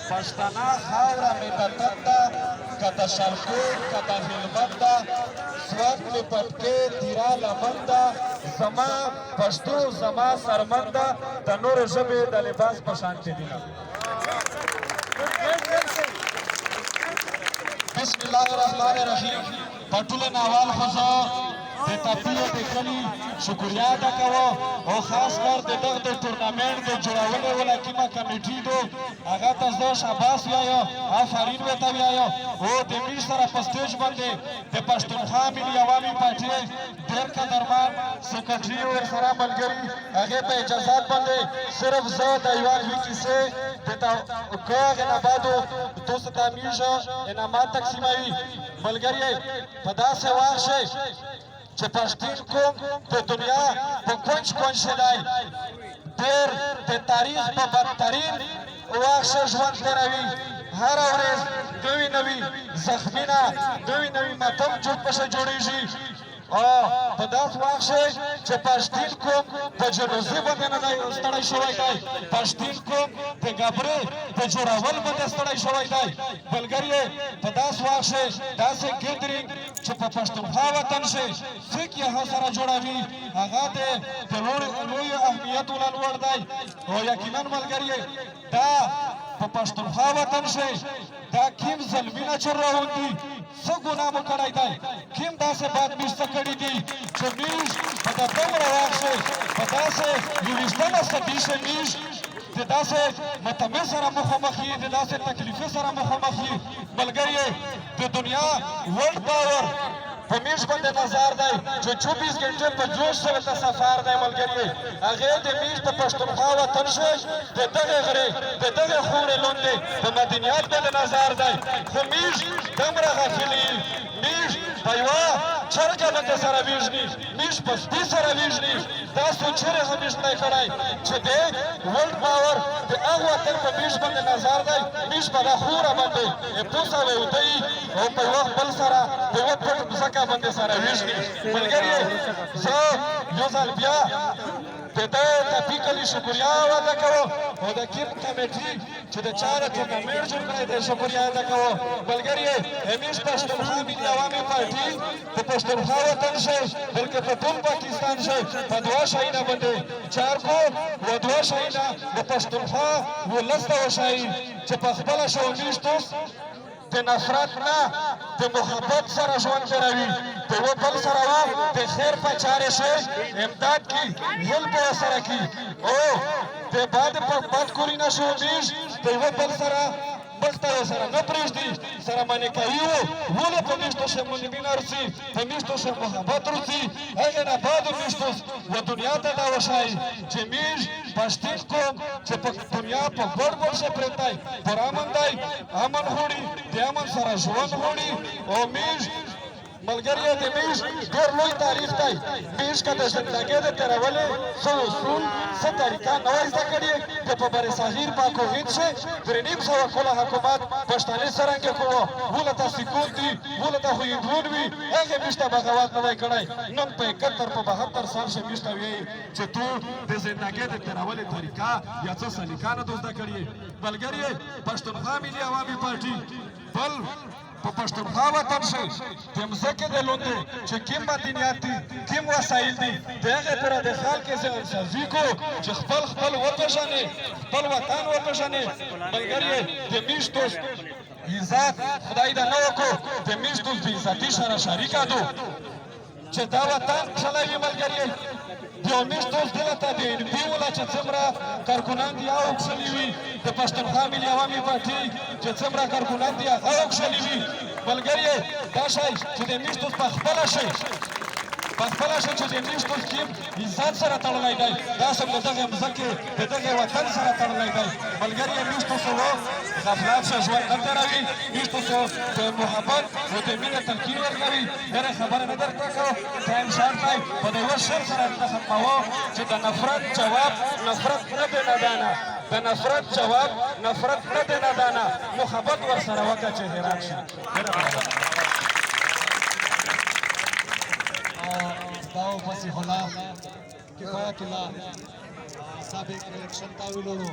پښتانه خاوره مې د تنده که د شلخوټ که د هلمند ده سوات مې پټکې تیرا لمن ده زما پښتو زما سرمن ده د نورو ژبې د لباس په شانتې دي بسم الله الرحمن الرحیم په ټولو ناوال خو زه د تپلو د کلي شکریا ادا کوم او خاص کر د دغه د ټورنامنټ د جوړولو ولکیمه کمیټې دو هغه ته زه شاباس وایم آفرین ورته وایم او د میر سره په سټیج باندې د پښتونخوا ملي عوامي پارټۍ ډېر قدرمن سکرټري ورسره ملګري هغې په اجازات باندې صرف زه د یوه دوې کیسې که هغې نه بعدو تاسو ته همیشه انعامات تقسیموي ملګري په داسې وخت شئ چې پښتون قوم د دنیا په کونج کونج دی ډېر د تاریخ په بدترین وخت ژوند تېروي هره ورځ نوي نوي زخمونه نوي نوي ماتم پسې جوړېږي او په داسې وخت شئ چې پښتون قوم په جنوزي باندې نه دی ستړی شوی دی پښتون قوم د ګبرې د جوړول باندې ستړی شوی دی ملګري په داسې وخت شئ داسې ګیدرینګ چې په پښتونخوا وطن شي څوک یې سره جوړوي هغه د لوی اهمیت ولا لوړ دی او یقینا ملګري دا په پښتونخوا وطن شي دا کوم ظلمونه چې راوندي څه ګناه مو کړی دی کوم داسې بدمش څه کړي دي چې میش په د دومره وخت شي په داسې یویشتمه صدي شي میش د داسې متمې سره مخامخ یي د داسې تکلیفې سره مخامخ یي ملګري د دنیا ورلډ پاور په میش باندې نظر دی چې 24 غنټې په جوش سره ته سفر دی ملګري هغې د میش په پښتونخوا وطن شي د دغې غرې د دغې خورې لوندې په مدنیات باندې نظر دی خو میش دومره غافلي میش په یوه چرګه باندې سره ویژني میش په سپي سره ویژني دا سوچ چېرې همیش دی کړی چې د ورلډ پاور د هغه وطن په میش باندې نظر دی میش په دا خوره باندې پوسه ویودی او په یوه بل سره په یوه پټ مځکه باندې سره ویژني ملګري زه یو ځل بیا د ده ټپي کلي شکریا ادا کوم او د کیپ کمیټي چې د چا د ټورنامنټ جوړ کړی دی شکریا ادا کوم ملګري همیش پښتونخوا ملي عوامي پارټي د پښتونخوا وطن شي بلکې په ټول پاکستان شي په دوه شیانو باندې چارکو و دوه شیانو د پښتونخوا ولس ته وښایي چې په خپله شومیشتو د نفرت نه د محبت سره ژوند تېروي د یوه بل سره د خیر په چارې شي امداد کي هیلپ ورسره کي او د بد کوري نه شومیش د یوه بل سره مخ ته ورسره نه پرېږدي سره منې کوي ولې په میشتو شي مینه رسي په میشتو شي محبت رسي هغې نه بعدو میشتو و دنیا ته دا وښایي چې میش پښتون قوم چې په دنیا په ګډ ګډ شي پرېږدی پرامن دی امن غواړي د امن سره ژوند غواړي او میش ملګري د میش ډېر لوی تاریخ دی میش که د زندګۍ د تېرولې څه اصول څه طریقه نوی زده کړي که په برصغیر پاک و هند شي 350 کاله حکومت پښتانه څرنګه کوو ولته سکون دي ولته خو هندوون وي هغې میش ته بغاوت نه دی کړی نن په 71 په 72 سال شي میش ته وایي چې تو د زندګۍ د تېرولې طریقه یا څه سلیقه نه زده کړي ملګري پښتونخوا ملي عوامي پارټي بل په پښتونخوا وطن شي د مځکې د لوندې چې کوم مدنیات دي کوم وسایل دي د هغې پوره د خلک ځانسازي کړو چې خپل وپېژنې خپل وطن وپېژنې ملګري د میش دوست عزت خدای دا نه وکړو د میش دوست بې عزتي سره شریکه دو چې دا وطن چلوي ملګري د یو میش دوست دله ته د NP وله چې څومره کارکنان دي هغه وکښلي وي د پښتونخوا ملي عوامي پارټي چې څومره کارکنان دي هغه وکښلي وي ملګري دا شی چې د میش دوست پخپله شي پخپله شي چې د میش دوست کې عزت سره تړلی دی داسې د دغې مځکې د دغې وطن سره تړلی دی ملګري میش دوست و غفلت شه ژوند نه تېروي میش دوست د محبت و د مینې تلقین ورکوي ډېرې خبره نه درته کوم ټایم شارټ دی په د یوه شعر سره درته ختموم چې د نفرت جواب نفرت نه دی ندانه د نفرت جواب نفرت نه دی ندانه محبت ورسره وکړه چې حیران شي داو فصیح الله کفایت الله سابق الیکشن تاویلونو